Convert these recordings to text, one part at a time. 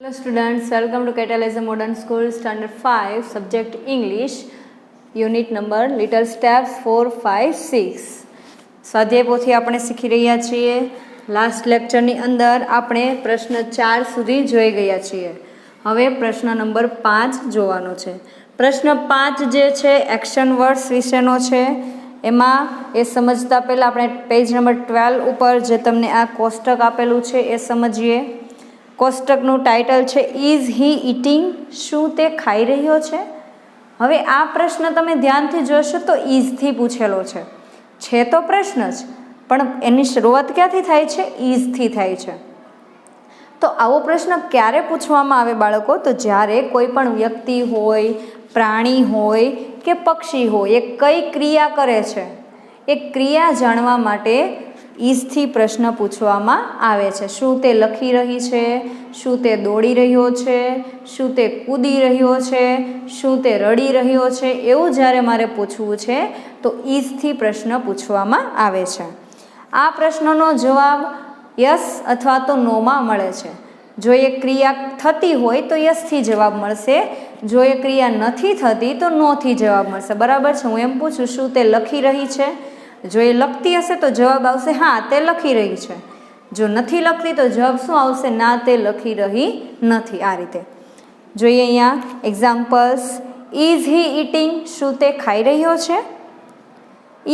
Hello students, welcome to Catalyze Modern School Standard 5 Subject English Unit number Little Steps 4, 5, 6 સ્વાધ્યાય પોથી આપણે શીખી રહ્યા છીએ. લાસ્ટ લેક્ચરની અંદર આપણે પ્રશ્ન 4 સુધી જોઈ ગયા છીએ. હવે પ્રશ્ન નંબર 5 જોવાનો છે. પ્રશ્ન 5 જે છે એક્શન વર્ડ્સ વિશેનો છે. એમાં એ સમજતા પહેલાં આપણે પેજ નંબર 12 ઉપર જે તમને આ કોષ્ટક આપેલું છે એ સમજીએ. કોષ્ટકનું ટાઇટલ છે ઇઝ હી ઇટિંગ, શું તે ખાઈ રહ્યો છે. હવે આ પ્રશ્ન તમે ધ્યાનથી જોશો તો ઇઝથી પૂછેલો છે તો પ્રશ્ન જ, પણ એની શરૂઆત ક્યાંથી થાય છે? ઇઝથી થાય છે. તો આવો પ્રશ્ન ક્યારે પૂછવામાં આવે બાળકો? તો જ્યારે કોઈ પણ વ્યક્તિ હોય, પ્રાણી હોય કે પક્ષી હોય, એ કઈ ક્રિયા કરે છે એ ક્રિયા જાણવા માટે ઇઝથી પ્રશ્ન પૂછવામાં આવે છે. શું તે લખી રહી છે? શું તે દોડી રહ્યો છે? શું તે કૂદી રહ્યો છે? શું તે રડી રહ્યો છે? એવું જ્યારે મારે પૂછવું છે તો ઇઝથી પ્રશ્ન પૂછવામાં આવે છે. આ પ્રશ્નનો જવાબ યસ અથવા તો નોમાં મળે છે. જો એ ક્રિયા થતી હોય તો યસથી જવાબ મળશે, જો એ ક્રિયા નથી થતી તો નોથી જવાબ મળશે. બરાબર છે? હું એમ પૂછું શું તે લખી રહી છે? જો એ લખતી હશે તો જવાબ આવશે હા તે લખી રહી છે. જો નથી લખતી તો જવાબ શું આવશે? ના તે લખી રહી નથી. આ રીતે જોઈએ અહીંયા એક્ઝામ્પલ્સ. ઇઝ હી ઇટિંગ, શું તે ખાઈ રહ્યો છે?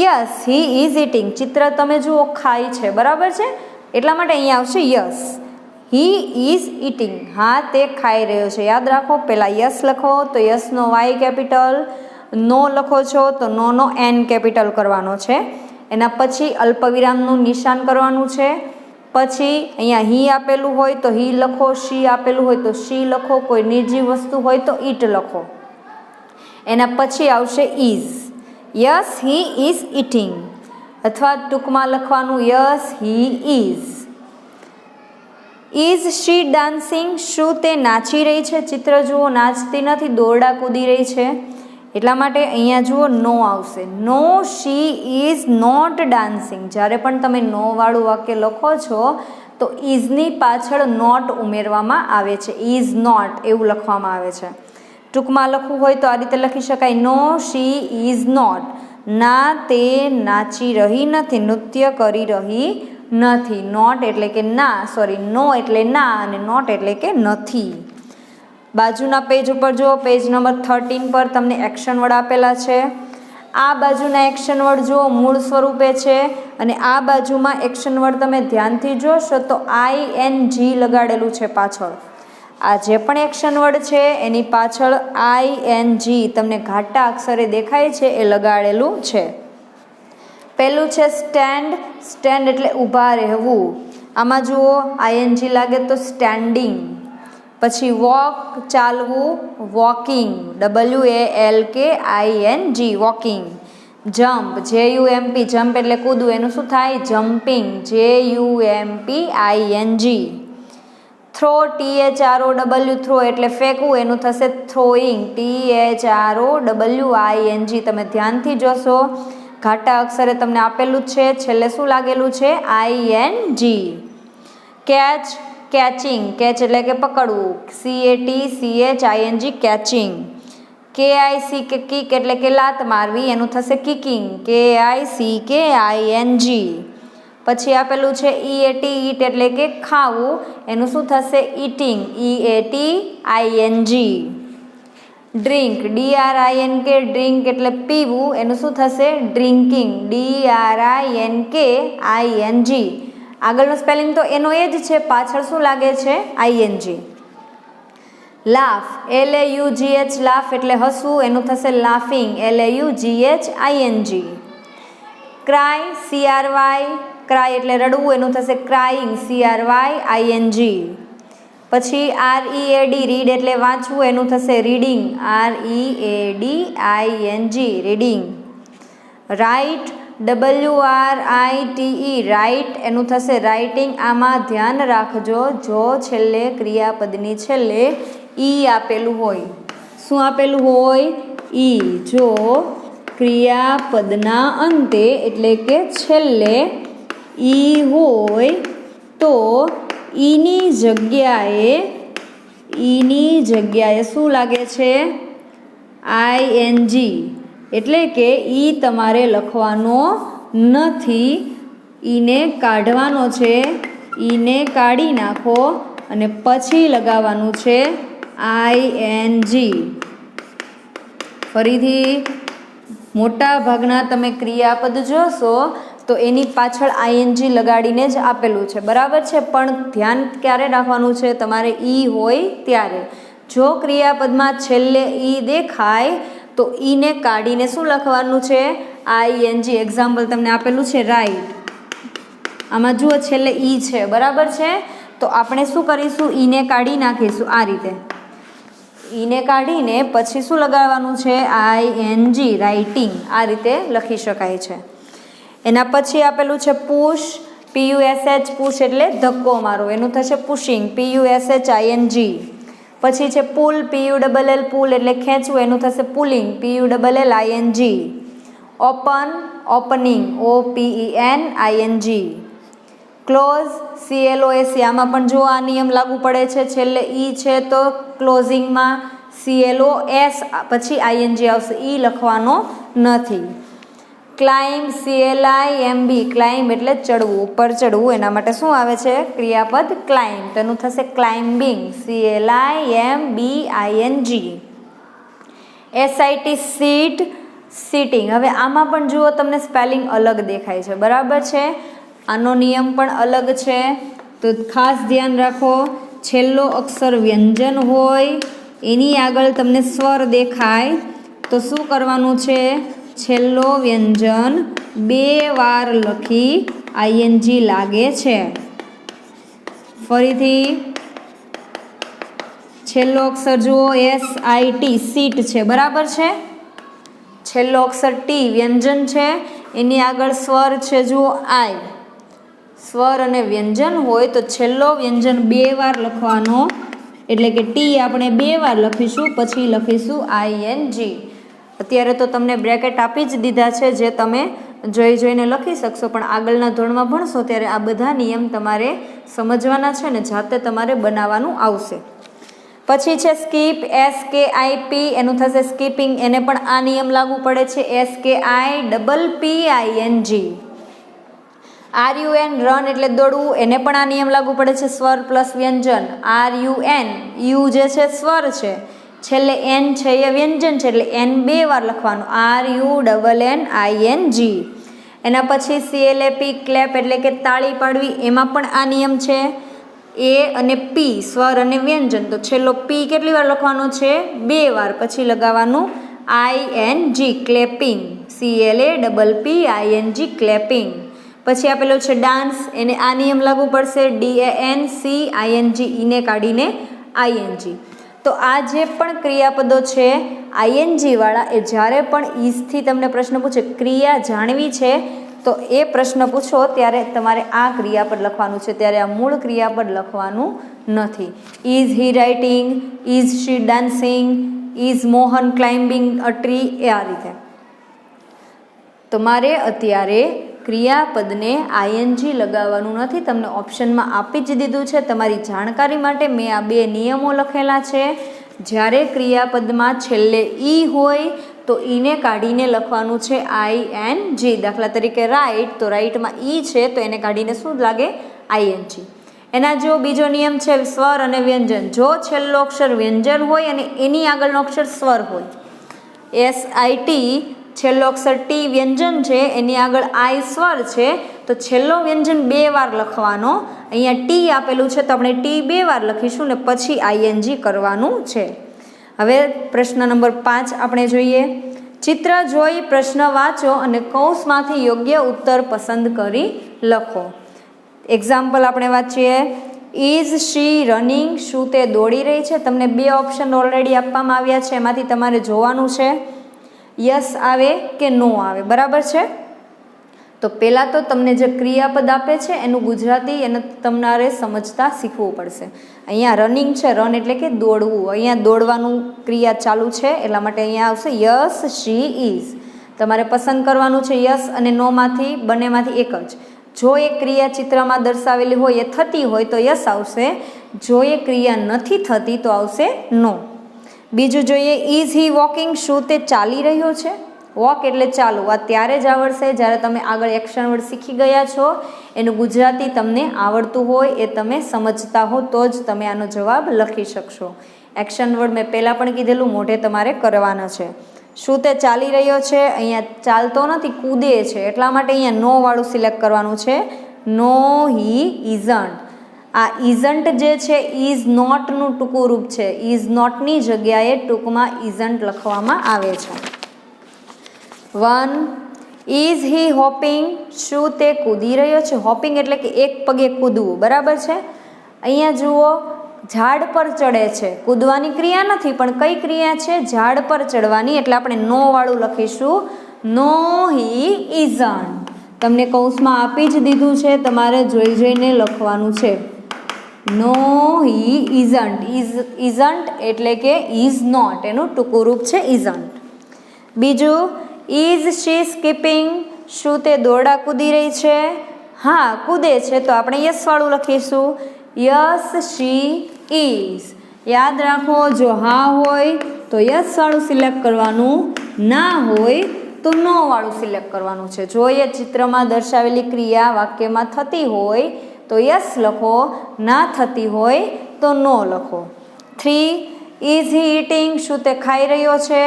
યસ હી ઇઝ ઇટિંગ, ચિત્ર તમે જુઓ ખાય છે, બરાબર છે, એટલા માટે અહીંયા આવશે યસ. હી ઇઝ ઇટિંગ, હા તે ખાઈ રહ્યો છે. યાદ રાખો, પહેલાં યસ લખો તો યસનો વાય કેપિટલ, નો લખો છો તો નોનો એન કેપિટલ કરવાનો છે. એના પછી અલ્પવિરામનું નિશાન કરવાનું છે. પછી અહીંયા હી આપેલું હોય તો હી લખો, શી આપેલું હોય તો શી લખો, કોઈ નિર્જીવ વસ્તુ હોય તો ઈટ લખો. એના પછી આવશે is. Yes he is eating, અથવા ટૂંકમાં લખવાનું yes he is. Is she dancing, શું તે નાચી રહી છે? ચિત્ર જુઓ, નાચતી નથી, દોરડા કૂદી રહી છે, એટલા માટે અહીંયા જુઓ નો આવશે. નો શી ઇઝ નોટ ડાન્સિંગ. જ્યારે પણ તમે નો વાળું વાક્ય લખો છો તો ઇઝની પાછળ નોટ ઉમેરવામાં આવે છે. ઇઝ નોટ એવું લખવામાં આવે છે. ટૂંકમાં લખવું હોય તો આ રીતે લખી શકાય, નો શી ઇઝ નોટ, ના તે નાચી રહી નથી, નૃત્ય કરી રહી નથી. નોટ એટલે કે ના, સોરી, નો એટલે ના અને નોટ એટલે કે નથી. બાજુના પેજ ઉપર જુઓ, પેજ નંબર 13 પર તમને એક્શન વર્ડ આપેલા છે. આ બાજુના એક્શન વર્ડ જુઓ મૂળ સ્વરૂપે છે અને આ બાજુમાં એક્શન વર્ડ તમે ધ્યાનથી જોશો તો ING લગાડેલું છે પાછળ. આ જે પણ એક્શન વર્ડ છે એની પાછળ ING તમને ઘાટા અક્ષરે દેખાય છે એ લગાડેલું છે. પહેલું છે સ્ટેન્ડ. સ્ટેન્ડ એટલે ઊભા રહેવું. આમાં જુઓ ING લાગે તો સ્ટેન્ડિંગ. પછી વોક ચાલવું, walking, WALKING walking. Jump, JUMP jump એટલે કૂદવું, એનું શું થાય? Jumping, JUMPING. Throw, THROW throw એટલે ફેંકવું, એનું થશે થ્રોઈંગ, THROWING. તમે ધ્યાનથી જોશો ઘાટા અક્ષરે તમને આપેલું જ છે, છેલ્લે શું લાગેલું છે? ING. કેચ, કેચિંગ, કેચ એટલે કે પકડવું, CATCHING કેચિંગ. KIC કે કિક એટલે કે લાત મારવી, એનું થશે કિકિંગ, KICKING. પછી આપેલું છે EAT ઈટ એટલે કે ખાવું, એનું શું થશે? Eating, EATING. Drink, DRINK drink એટલે પીવું, એનું શું થશે? Drinking, DRINKING. આગળનું સ્પેલિંગ તો એનો એ જ છે, પાછળ શું લાગે છે? ING. લાફ, LAUGH લાફ એટલે હસવું, એનું થશે laughing, LAUGHING. Cry, CRY cry એટલે રડવું, એનું થશે ક્રાઇંગ, CRYING. પછી READ રીડ એટલે વાંચવું, એનું થશે reading, READING reading. Write, WRITE write, એનું થશે રાઇટિંગ. આમાં ધ્યાન રાખજો, જો છેલ્લે ક્રિયાપદની છેલ્લે ઈ આપેલું હોય. શું આપેલું હોય? ઈ. જો ક્રિયાપદના અંતે એટલે કે છેલ્લે ઈ હોય તો ઈની જગ્યાએ ઈની જગ્યાએ શું લાગે છે? ING. એટલે કે ઈ તમારે લખવાનો નથી, ઈને કાઢવાનો છે. ઈને કાઢી નાખો અને પછી લગાવવાનું છે ING. ફરીથી મોટા ભાગના તમે ક્રિયાપદ જોશો તો એની પાછળ ING લગાડીને જ આપેલું છે, બરાબર છે. પણ ધ્યાન ક્યારે રાખવાનું છે? તમારે ઈ હોય ત્યારે. જો ક્રિયાપદમાં છેલ્લે ઈ દેખાય તો ઈને કાઢીને શું લખવાનું છે? ING. એક્ઝામ્પલ તમને આપેલું છે રાઈટ. આમાં જુઓ છેલ્લે ઈ છે, બરાબર છે. તો આપણે શું કરીશું? ઈને કાઢી નાખીશું આ રીતે. ઈને કાઢીને પછી શું લગાવવાનું છે? ING. રાઇટિંગ. આ રીતે લખી શકાય છે. એના પછી આપેલું છે પુશ. PUSH. પુશ એટલે ધક્કો મારો, એનું થશે પુશિંગ. PUSHING. પછી છે પુલ. PULL. પુલ એટલે ખેંચવું, એનું થશે pulling. PULLING. Open. Opening. OPENING. Close. CLOSE. આમાં પણ જો આ નિયમ લાગુ પડે છે, છેલ્લે ઈ છે તો ક્લોઝિંગમાં CLOS પછી ING આવશે, ઈ લખવાનો નથી. ક્લાઇમ્બ. CLIMB. ક્લાઇમ્બ એટલે ચડવું, ઉપર ચડવું, એના માટે શું આવે છે? ક્રિયાપદ ક્લાઇમ્બ. તેનું થશે climbing. CLIMBING. SIT. Seat. Sitting. હવે આમાં પણ જુઓ તમને સ્પેલિંગ અલગ દેખાય છે, બરાબર છે. આનો નિયમ પણ અલગ છે, તો ખાસ ધ્યાન રાખો. છેલ્લો અક્ષર વ્યંજન હોય એની આગળ તમને સ્વર દેખાય તો શું કરવાનું છે? છેલ્લો વ્યંજન 2 વાર લખી ING લાગે છે. ફરીથી છેલ્લો અક્ષર જુઓ SIT. સીટ છે, બરાબર છે. છેલ્લો અક્ષર T વ્યંજન છે, એની આગળ સ્વર છે જુઓ I. સ્વર અને વ્યંજન હોય તો છેલ્લો વ્યંજન 2 વાર લખવાનો, એટલે કે T આપણે 2 વાર લખીશું, પછી લખીશું ING. અત્યારે તો તમને બ્રેકેટ આપી જ દીધા છે, જે તમે જોઈને લખી શકશો, પણ આગળના ધોરણમાં ભણશો ત્યારે આ બધા નિયમ તમારે સમજવાના છે ને જાતે તમારે બનાવવાનું આવશે. પછી છે સ્કીપ. SKIP. એનું થશે સ્કીપિંગ. એને પણ આ નિયમ લાગુ પડે છે. SKIPPING. RUN. રન એટલે દોડવું, એને પણ આ નિયમ લાગુ પડે છે. સ્વર પ્લસ વ્યંજન. RUN. યુ જે છે સ્વર છે, છેલ્લે N છે એ વ્યંજન છે, એટલે N 2 વાર લખવાનું. RUNNING. એના પછી CLAP. ક્લેપ એટલે કે તાળી પાડવી, એમાં પણ આ નિયમ છે. A અને P સ્વર અને વ્યંજન, તો છેલ્લો P કેટલી વાર લખવાનો છે? 2 વાર, પછી લગાવવાનું ING. ક્લેપિંગ. CLAPPING. ક્લેપિંગ. પછી આપેલો છે ડાન્સ, એને આ નિયમ લાગુ પડશે. DANCING. ઈને કાઢીને ING. તો આ જે પણ ક્રિયાપદો છે ING વાળા, એ જ્યારે પણ ઈઝથી તમને પ્રશ્ન પૂછે ક્રિયા જાણવી છે તો એ પ્રશ્ન પૂછો ત્યારે તમારે આ ક્રિયાપદ લખવાનું છે, ત્યારે આ મૂળ ક્રિયાપદ લખવાનું નથી. Is he writing? Is she dancing? Is Mohan climbing a tree? એ આ રીતે તમારે અત્યારે ક્રિયાપદને ING લગાવવાનું નથી. તમને ઓપ્શનમાં આપી જ દીધું છે. તમારી જાણકારી માટે મેં આ 2 નિયમો લખેલા છે. જ્યારે ક્રિયાપદમાં છેલ્લે ઈ હોય તો ઈને કાઢીને લખવાનું છે ING. દાખલા તરીકે રાઈટ, તો રાઈટમાં ઈ છે તો એને કાઢીને શું લાગે? ING. એના જો બીજો નિયમ છે સ્વર અને વ્યંજન. જો છેલ્લો અક્ષર વ્યંજન હોય અને એની આગળનો અક્ષર સ્વર હોય, SIT છેલ્લો અક્ષર T વ્યંજન છે, એની આગળ I સ્વર છે, તો છેલ્લો વ્યંજન 2 વાર લખવાનો. અહીંયા T આપેલું છે તો આપણે T 2 વાર લખીશું ને પછી ING કરવાનું છે. હવે પ્રશ્ન નંબર 5 આપણે જોઈએ. ચિત્ર જોઈ પ્રશ્ન વાંચો અને કૌંસમાંથી યોગ્ય ઉત્તર પસંદ કરી લખો. એક્ઝામ્પલ આપણે વાંચીએ. Is she running? શું તે દોડી રહી છે? તમને 2 ઓપ્શન ઓલરેડી આપવામાં આવ્યા છે, એમાંથી તમારે જોવાનું છે યસ આવે કે નો આવે, બરાબર છે. તો પહેલાં તો તમને જે ક્રિયાપદ આપે છે એનું ગુજરાતી એને તમારે સમજતા શીખવું પડશે. અહીંયા રનિંગ છે, રન એટલે કે દોડવું, અહીંયા દોડવાનું ક્રિયા ચાલુ છે એટલા માટે અહીંયા આવશે યસ શી ઇઝ. તમારે પસંદ કરવાનું છે યસ અને નોમાંથી, બંનેમાંથી એક જ. જો એ ક્રિયા ચિત્રમાં દર્શાવેલી હોય એ થતી હોય તો યસ આવશે, જો એ ક્રિયા નથી થતી તો આવશે નો. બીજું જોઈએ, ઇઝ હી વોકિંગ, શું તે ચાલી રહ્યો છે? વોક એટલે ચાલવું. આ ત્યારે જ આવડશે જ્યારે તમે આગળ એક્શન વર્ડ શીખી ગયા છો, એનું ગુજરાતી તમને આવડતું હોય, એ તમે સમજતા હો તો જ તમે આનો જવાબ લખી શકશો. એક્શન વર્ડ મેં પહેલાં પણ કીધેલું, મોઢે તમારે કરવાના છે. શું તે ચાલી રહ્યો છે? અહીંયા ચાલતો નથી, કૂદે છે, એટલા માટે અહીંયા નો વાળું સિલેક્ટ કરવાનું છે. નો હી ઇઝન્ટ. આ ઇઝન્ટ જે છે ઇઝ નોટનું ટૂંકું રૂપ છે. ઇઝ નોટની જગ્યાએ ટૂંકમાં ઇઝન્ટ લખવામાં આવે છે. 1. ઇઝ હી હોપિંગ, શું તે કૂદી રહ્યો છે? હોપિંગ એટલે કે એક પગે કૂદવું, બરાબર છે. અહીંયા જુઓ, ઝાડ પર ચડે છે, કૂદવાની ક્રિયા નથી, પણ કઈ ક્રિયા છે? ઝાડ પર ચડવાની, એટલે આપણે નો વાળું લખીશું. No he isn't. તમને કૌંસમાં આપી જ દીધું છે, તમારે જોઈ જોઈને લખવાનું છે. નો હી ઇઝન્ટ. ઇઝન્ટ એટલે કે ઇઝ નોટ, એનું ટૂંકું રૂપ છે ઇઝન્ટ. બીજું, ઇઝ શી સ્કીપિંગ, શું તે દોરડા કૂદી રહી છે? હા, કૂદે છે, તો આપણે યસ વાળું લખીશું. Yes she is. યાદ રાખો, જો હા હોય તો યસ વાળું સિલેક્ટ કરવાનું, ના હોય તો નો વાળું સિલેક્ટ કરવાનું છે. જો એ ચિત્રમાં દર્શાવેલી ક્રિયા વાક્યમાં થતી હોય તો યસ લખો, ના થતી હોય તો નો લખો. 3. ઇઝ હી ઇટિંગ, શું તે ખાઈ રહ્યો છે?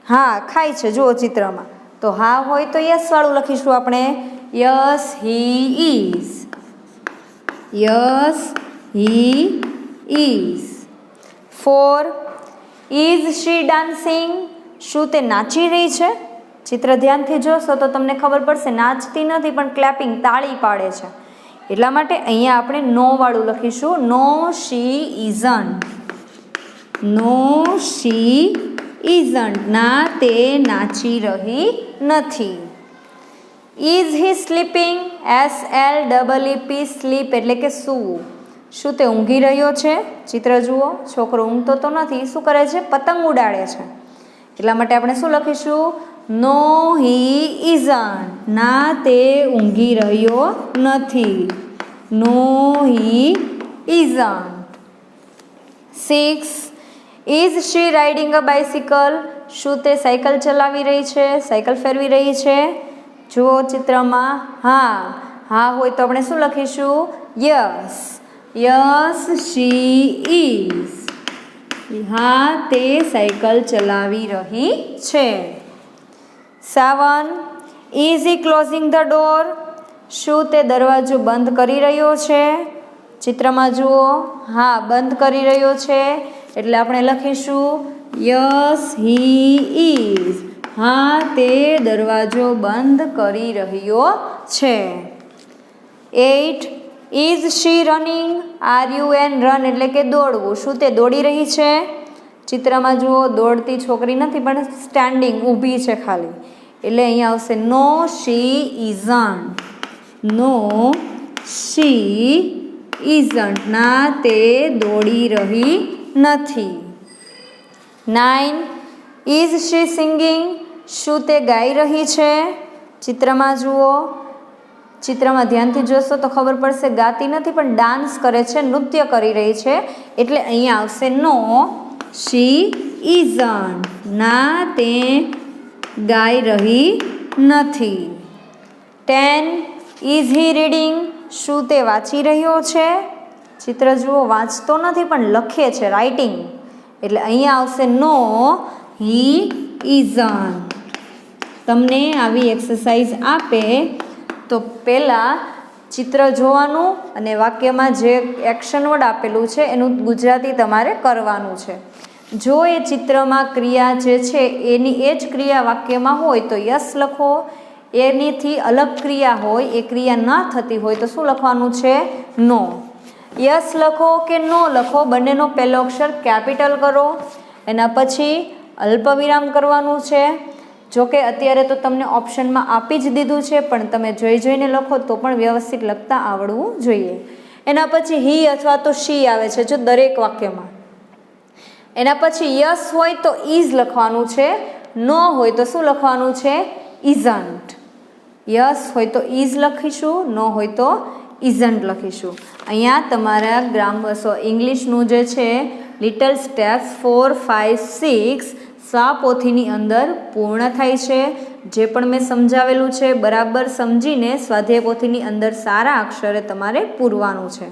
હા, ખાય છે, જુઓ ચિત્રમાં, તો હા હોય તો યસ વાળું લખીશું આપણે. Yes he is. Yes he is. 4. Is she dancing, શું તે નાચી રહી છે? ચિત્ર ધ્યાનથી જોશો તો તમને ખબર પડશે, નાચતી નથી પણ ક્લેપિંગ, તાળી પાડે છે. એટલા માટે અહીંયા આપણે નો વાળું લખીશું. No she isn't. No she isn't. ના, તે નાચી રહી નથી. Is he sleeping, SLEEP, sleep એટલે કે સૂવું. શું તે ઊંઘી રહ્યો છે? ચિત્ર જુઓ, છોકરો ઊંઘતો તો નથી, શું કરે છે? પતંગ ઉડાડે છે. એટલા માટે આપણે શું લખીશું? No he isn't. ના, તે ઊંઘી રહ્યો નથી. No he isn't. 6. Is she riding a bicycle, શું તે સાયકલ ચલાવી રહી છે? સાયકલ ફેરવી રહી છે? જુઓ ચિત્રમાં, હા. હા હોય તો આપણે શું લખીશું? યસ. Yes she is. હા, તે સાયકલ ચલાવી રહી છે. 7. Is he closing the door, શું તે દરવાજો બંધ કરી રહ્યો છે? ચિત્રમાં જુઓ, હા, બંધ કરી રહ્યો છે, એટલે આપણે લખીશું યસ હી ઇઝ. હા, તે દરવાજો બંધ કરી રહ્યો છે. 8. Is she running, RUN, run એટલે કે દોડવું, શું તે દોડી રહી છે? ચિત્રમાં જુઓ, દોડતી છોકરી નથી પણ સ્ટેન્ડિંગ, ઊભી છે ખાલી, એટલે અહીંયા આવશે નો she isn't. No she isn't. ના, તે દોડી રહી નથી. 9. ઇઝ શી સિંગિંગ, શું તે ગાઈ રહી છે? ચિત્રમાં જુઓ, ચિત્રમાં ધ્યાનથી જોશો તો ખબર પડશે, ગાતી નથી પણ ડાન્સ કરે છે, નૃત્ય કરી રહી છે, એટલે અહીંયા આવશે નો શી ઇઝન્ટ. ના, તે ગાઈ રહી નથી. 10. ઇઝ હી રીડિંગ, શું તે વાંચી રહ્યો છે? ચિત્ર જુઓ, વાંચતો નથી પણ લખે છે, રાઇટિંગ, એટલે અહીંયા આવશે નો હી ઇઝન્ટ. તમને આવી એક્સરસાઇઝ આપે તો પહેલાં ચિત્ર જોવાનું અને વાક્યમાં જે એક્શન વર્ડ આપેલું છે એનું ગુજરાતી તમારે કરવાનું છે. જો એ ચિત્રમાં ક્રિયા જે છે એની એ જ ક્રિયા વાક્યમાં હોય તો યસ લખો. એનીથી અલગ ક્રિયા હોય, એ ક્રિયા ન થતી હોય તો શું લખવાનું છે? નો. યસ લખો કે નો લખો, બંનેનો પહેલો અક્ષર કેપિટલ કરો, એના પછી અલ્પવિરામ કરવાનું છે. જોકે અત્યારે તો તમને ઓપ્શનમાં આપી જ દીધું છે, પણ તમે જોઈ જોઈને લખો તો પણ વ્યવસ્થિત લખતા આવડવું જોઈએ. એના પછી હી અથવા તો શી આવે છે જો દરેક વાક્યમાં. એના પછી યસ હોય તો ઇઝ લખવાનું છે, નો હોય તો શું લખવાનું છે? ઇઝન્ટ. યસ હોય તો ઇઝ લખીશું, નો હોય તો ઇઝન્ટ લખીશું. અહીંયા તમારા ઇંગ્લિશનું જે છે લિટલ સ્ટેપ્સ 4, 5, 6 સ્વાપોથીની અંદર પૂર્ણ થાય છે. જે પણ મેં સમજાવેલું છે બરાબર સમજીને સ્વાધ્યાય પોથીની અંદર સારા અક્ષરે તમારે પૂરવાનું છે.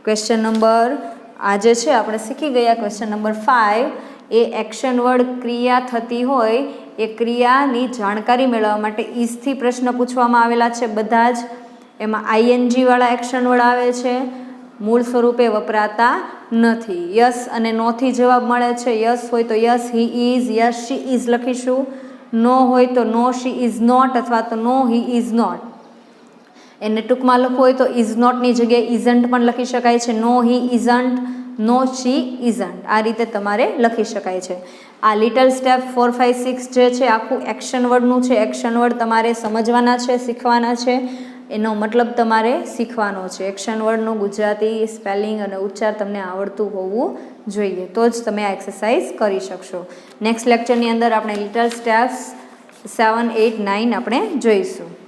ક્વેશ્ચન નંબર આજે છે આપણે શીખી ગયા. ક્વેશ્ચન નંબર 5 એ એક્શન વર્ડ ક્રિયા થતી હોય એ ક્રિયાની જાણકારી મેળવવા માટે ઇઝથી પ્રશ્ન પૂછવામાં આવેલા છે બધા જ. એમાં આઈએનજી વાળા એક્શન વર્ડ આવે છે, મૂળ સ્વરૂપે વપરાતા નથી. યસ અને નોથી જવાબ મળે છે. યસ હોય તો yes he is, yes she is લખીશું. નો હોય તો નો શી ઇઝ નોટ અથવા તો નો હી ઇઝ નોટ. એને ટૂંકમાં લખવું હોય તો ઇઝ નોટની જગ્યાએ ઇઝન્ટ પણ લખી શકાય છે. નો he isn't, no she isn't, આ રીતે તમારે લખી શકાય છે. આ લિટલ સ્ટેપ 4, 5, 6 જે છે આખું એક્શન વર્ડનું છે. એક્શન વર્ડ તમારે સમજવાના છે, શીખવાના છે, એનો મતલબ તમારે શીખવાનો છે. એક્શન વર્ડનું ગુજરાતી સ્પેલિંગ અને ઉચ્ચાર તમને આવડતું હોવું જોઈએ, તો જ તમે આ એક્સરસાઇઝ કરી શકશો. નેક્સ્ટ લેક્ચરની અંદર આપણે લિટલ સ્ટેપ્સ 7, 8, 9 આપણે જોઈશું.